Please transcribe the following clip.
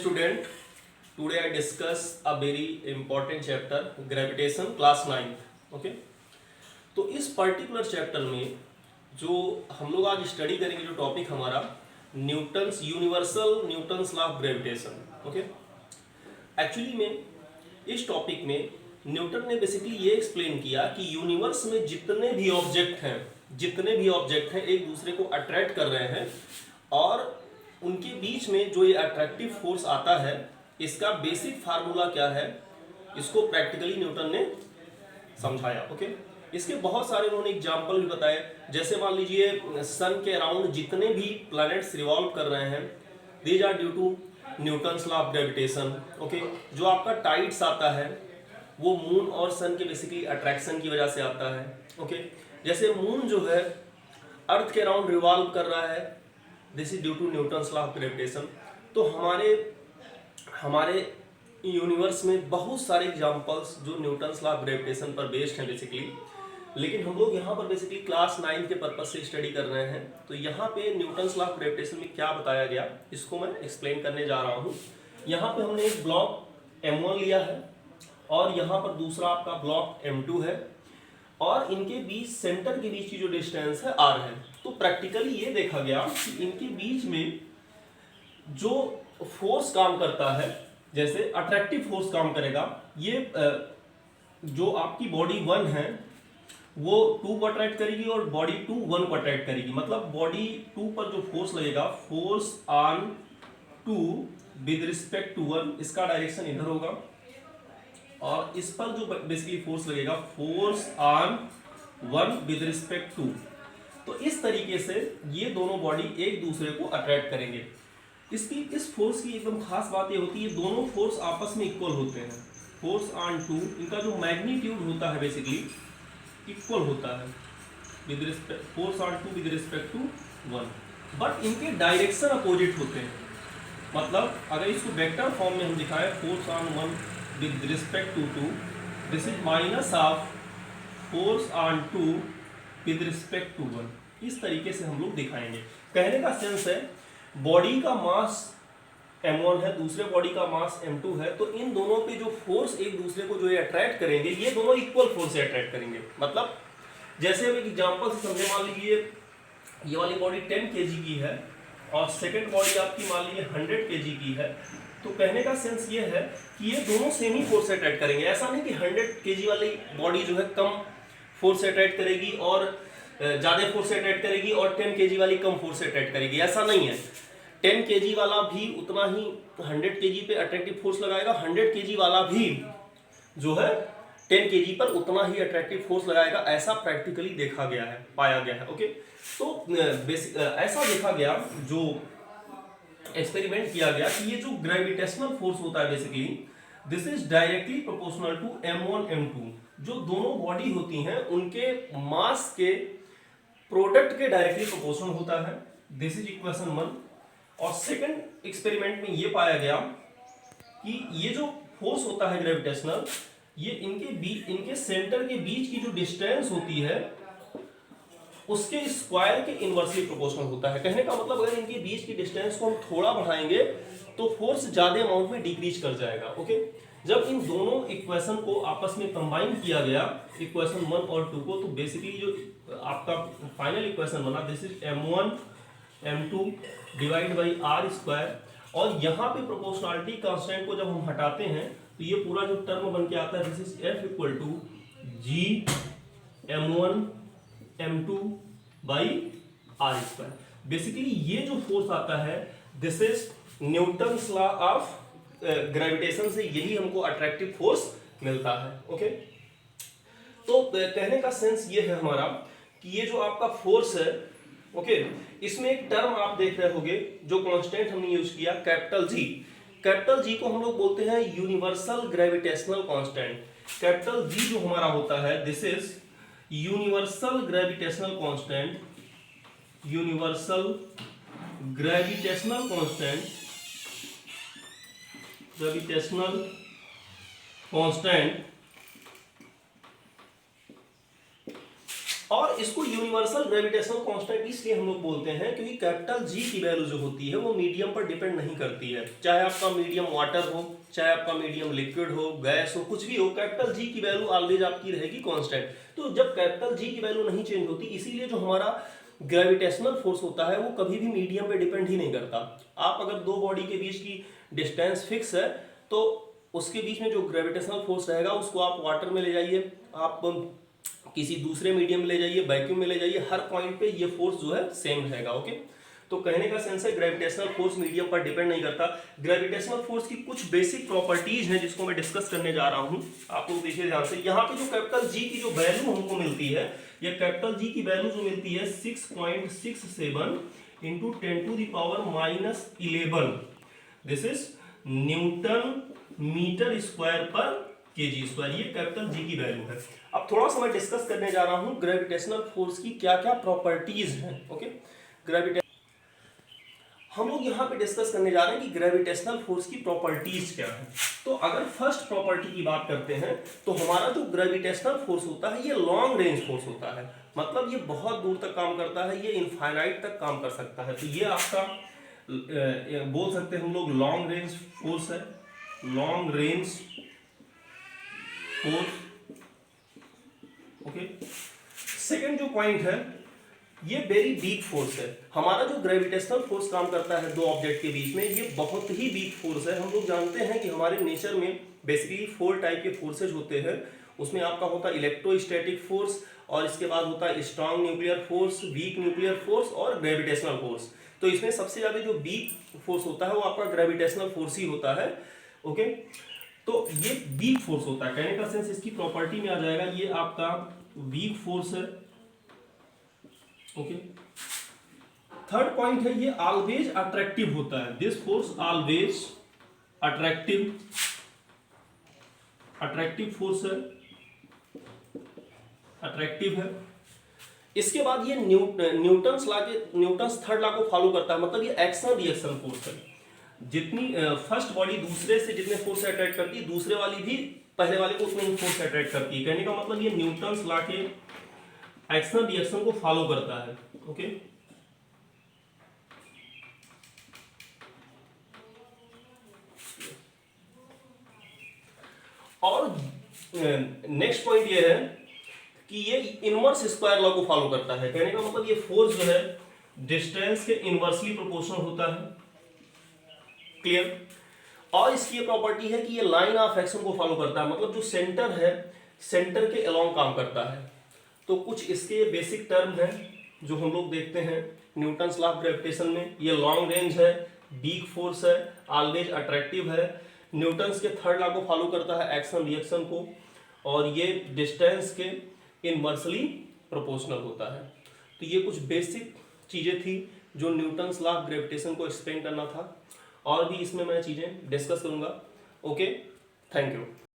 student, today I discuss a very important chapter, gravitation, class 9. Okay? तो इस particular chapter में जो हम लोग आज स्टडी करेंगे, जो टॉपिक हमारा Newton's universal Newton's law of gravitation. Okay, actually में इस टॉपिक में न्यूटन ने बेसिकली ये एक्सप्लेन किया कि यूनिवर्स में जितने भी ऑब्जेक्ट हैं एक दूसरे को अट्रैक्ट कर रहे हैं और उनके बीच में जो ये अट्रैक्टिव फोर्स आता है, इसका बेसिक फार्मूला क्या है, इसको प्रैक्टिकली न्यूटन ने समझाया. ओके, इसके बहुत सारे उन्होंने एग्जाम्पल भी बताए. जैसे मान लीजिए सन के अराउंड जितने भी प्लैनेट्स रिवॉल्व कर रहे हैं, these are due to Newton's law of gravitation. Okay, जो आपका टाइड्स आता है वो मून और सन के बेसिकली अट्रैक्शन की वजह से आता है. ओके, जैसे मून जो है अर्थ के अराउंड रिवॉल्व कर रहा है, this is due to Newton's law of gravitation. तो हमारे यूनिवर्स में बहुत सारे एग्जांपल्स जो न्यूटन्स लॉ ऑफ ग्रेविटेशन पर बेस्ड हैं बेसिकली, लेकिन हम लोग यहाँ पर बेसिकली क्लास 9 के पर्पज से स्टडी कर रहे हैं. तो यहाँ पे न्यूटन्स लॉ ऑफ ग्रेविटेशन में क्या बताया गया, इसको मैं एक्सप्लेन करने जा रहा हूँ. यहाँ पे हमने एक ब्लॉक M1 लिया है और यहाँ पर दूसरा आपका ब्लॉक M2 है और इनके बीच सेंटर के बीच की जो डिस्टेंस है R है. तो प्रैक्टिकली ये देखा गया कि इनके बीच में जो फोर्स काम करता है, जैसे अट्रैक्टिव फोर्स काम करेगा, ये जो आपकी बॉडी 1 है वो 2 को अट्रैक्ट करेगी और बॉडी 2 1 को अट्रैक्ट करेगी. मतलब बॉडी 2 पर जो फोर्स लगेगा, force on 2 with respect to 1, इसका डायरेक्शन इधर होगा और इस पर जो बेसिकली फोर्स लगेगा, force on 1 with respect to. तो इस तरीके से ये दोनों बॉडी एक दूसरे को अट्रैक्ट करेंगे. इस फोर्स की एकदम खास बात ये होती है, दोनों फोर्स आपस में इक्वल होते हैं. फोर्स ऑन 2, इनका जो मैग्नीट्यूड होता है बेसिकली इक्वल होता है with respect, force on 2 with respect to 1, but इनके डायरेक्शन अपोजिट होते हैं. मतलब अगर इसको वेक्टर फॉर्म में हम दिखाएं, force on 1 with respect to 2, this is minus of force on 2 with respect to 1. इस तरीके से हम लोग दिखाएंगे. कहने का सेंस है, बॉडी का मास M1 है, दूसरे बॉडी का मास M2 है, तो इन दोनों पे जो फोर्स एक दूसरे को जो ये अट्रैक्ट करेंगे, ये दोनों इक्वल फोर्स से अट्रैक्ट करेंगे. मतलब जैसे हम एक एग्जांपल से समझे, मान लीजिए ये वाली बॉडी 10 kg की है और सेकंड बॉडी आपकी मान लीजिए 100 kg की है. तो कहने का सेंस ये है कि ये दोनों सेम ही फोर्स से अट्रैक्ट करेंगे. ऐसा नहीं कि 100 kg वाली बॉडी जो है कम फोर्स से अट्रैक्ट करेगी और ज्यादा फोर्स से अट्रैक्ट करेगी और 10 kg वाली कम फोर्स से अट्रैक्ट करेगी. ऐसा नहीं है. 10 kg वाला भी उतना ही 100 kg पे अट्रैक्टिव फोर्स लगाएगा, 100 kg वाला भी जो है 10 kg पर उतना ही अट्रैक्टिव फोर्स लगाएगा. ऐसा प्रैक्टिकली देखा गया है, पाया गया है. ओके, तो बेसिक ऐसा देखा गया, जो एक्सपेरिमेंट किया गया कि ये जो ग्रेविटेशनल फोर्स होता है basically, this is directly proportional to M1 M2. जो दोनों बॉडी होती हैं उनके मास के प्रोडक्ट के डायरेक्टली प्रोपोर्शनल होता है. This is equation 1. और सेकंड एक्सपेरिमेंट में ये पाया गया कि ये जो फोर्स होता है ग्रेविटेशनल, ये इनके सेंटर के बीच की जो डिस्टेंस होती है उसके स्क्वायर के इनवर्सली प्रोपोर्शनल होता है. कहने का मतलब अगर इनके बीच की डिस्टेंस को हम थोड़ा बढ़ाएंगे तो फोर्स ज्यादा अमाउंट में डिक्रीज कर जाएगा. ओके, जब इन दोनों इक्वेशन को आपस में कंबाइन किया गया, इक्वेशन 1 और 2 को, तो बेसिकली जो आपका फाइनल इक्वेशन बना, this is M1 M2 divide by R square. और यहाँ पे प्रोपोर्शनलिटी कांस्टेंट को जब हम हटाते हैं तो ये पूरा जो टर्म बन के आता है, this is F equal to G M1 M2 by R square. Basically ये जो फोर्स आता है, this is Newton's law of gravitation से यही हमको अट्रैक्टिव फोर्स मिलता है. ओके, तो कहने का सेंस ये है हमारा कि ये जो आपका फोर्स है, ओके, इसमें एक टर्म आप देख रहे होंगे जो कांस्टेंट हमने यूज किया, कैपिटल G. कैपिटल G को हम लोग बोलते हैं universal gravitational constant. Capital G जो हमारा होता है, this is universal gravitational constant. Universal gravitational constant, gravitational constant. और और इसको यूनिवर्सल ग्रेविटेशनल कांस्टेंट इसलिए हम लोग बोलते हैं क्योंकि कैपिटल जी की वैल्यू जो होती है वो मीडियम पर डिपेंड नहीं करती है। चाहे आपका मीडियम वाटर हो, चाहे आपका मीडियम लिक्विड हो, गैस हो, कुछ भी हो, कैपिटल जी की वैल्यू ऑलवेज आपकी रहेगी कांस्टेंट। तो जब कैपिटल जी की वैल्यू नहीं चेंज होती, इसीलिए जो हमारा ग्रेविटेशनल फोर्स होता है वो कभी भी मीडियम पे डिपेंड ही नहीं करता। आप अगर दो बॉडी के बीच की डिस्टेंस फिक्स है तो उसके बीच में जो ग्रेविटेशनल फोर्स रहेगा उसको आप वाटर में ले जाइए, आप किसी दूसरे मीडियम में ले जाइए, वैक्यूम में ले जाइए, हर पॉइंट पे ये फोर्स जो है सेम रहेगा। ओके, तो कहने का सेंस है ग्रेविटेशनल फोर्स मीडियम पर डिपेंड नहीं करता। ग्रेविटेशनल फोर्स की कुछ बेसिक प्रॉपर्टीज हैं जिसको मैं डिस्कस करने जा रहा हूं, आप लोग देखिए ध्यान से। यहाँ पे जो कैपिटल जी की जो वैल्यू हमको मिलती है, ये कैपिटल जी की वैल्यू जो मिलती है 6.67 into 10⁻⁻11, this is newton metre square per KG square, ये कैपिटल जी की वैल्यू है। अब थोड़ा सा मैं डिस्कस करने जा रहा हूं ग्रेविटेशनल फोर्स की क्या क्या प्रॉपर्टीज हैं। ओके, हम लोग यहाँ पे डिस्कस करने जा रहे हैं कि ग्रेविटेशनल फोर्स की प्रॉपर्टीज क्या है। तो अगर फर्स्ट प्रॉपर्टी की बात करते हैं तो हमारा जो ग्रेविटेशनल फोर्स होता है ये लॉन्ग रेंज फोर्स होता है, मतलब ये बहुत दूर तक काम करता है, ये इनफाइनाइट तक काम कर सकता है। तो ये आपका बोल सकते हैं हम लोग लॉन्ग रेंज फोर्स है, long range force. Okay, second जो पॉइंट है ये वेरी वीक फोर्स है। हमारा जो ग्रेविटेशनल फोर्स काम करता है दो ऑब्जेक्ट के बीच में, ये बहुत ही वीक फोर्स है। हम लोग जानते हैं कि हमारे नेचर में बेसिकली 4 टाइप के फोर्सेज होते हैं। उसमें आपका होता है इलेक्ट्रोस्टैटिक फोर्स, और इसके बाद होता है strong nuclear force, weak nuclear force और ग्रेविटेशनल फोर्स। तो इसमें सबसे ज्यादा जो वीक फोर्स होता है वो आपका ग्रेविटेशनल फोर्स ही होता है। ओके, तो ये वीक फोर्स होता है, कहने का सेंस इसकी प्रॉपर्टी में आ जाएगा, ये आपका वीक फोर्स है। ओके, थर्ड पॉइंट है ये ऑलवेज अट्रैक्टिव होता है, this force always attractive force है, अट्रैक्टिव है। इसके बाद ये न्यूटन्स थर्ड लॉ को फॉलो करता है, मतलब ये एक्शन रिएक्शन फोर्स है। जितनी फर्स्ट बॉडी दूसरे से जितने फोर्स से अट्रैक्ट करती है, दूसरे वाली भी पहले वाले को उतने ही फोर्स से अट्रैक्ट करती है। कहने का मतलब ये न्यूटन्स लॉ के एक्शन रिएक्शन को फॉलो करता है। ओके, और नेक्स्ट पॉइंट ये है कि ये इनवर्स स्क्वायर लॉ को फॉलो करता है। कहने का मतलब ये फोर्स जो है डिस्टेंस के इनवर्सली प्रोपोर्शनल होता है। क्लियर? और इसकी प्रॉपर्टी है कि ये लाइन ऑफ एक्शन को फॉलो करता है, मतलब जो सेंटर है सेंटर के अलोंग काम करता है। तो कुछ इसके बेसिक टर्म है जो हम लोग देखते हैं न्यूटन्स लॉ ऑफ ग्रेविटेशन में। ये लॉन्ग रेंज है, वीक फोर्स है, ऑलवेज अट्रैक्टिव है, न्यूटन्स के थर्ड लॉ को फॉलो करता है एक्शन रिएक्शन को, और ये डिस्टेंस के इनवर्सली प्रोपोर्शनल होता है। तो ये कुछ बेसिक चीजें थी जो न्यूटन्स लॉ ऑफ ग्रेविटेशन को एक्सप्लेन करना था, और भी इसमें मैं चीजें डिस्कस करूंगा। Okay, thank you.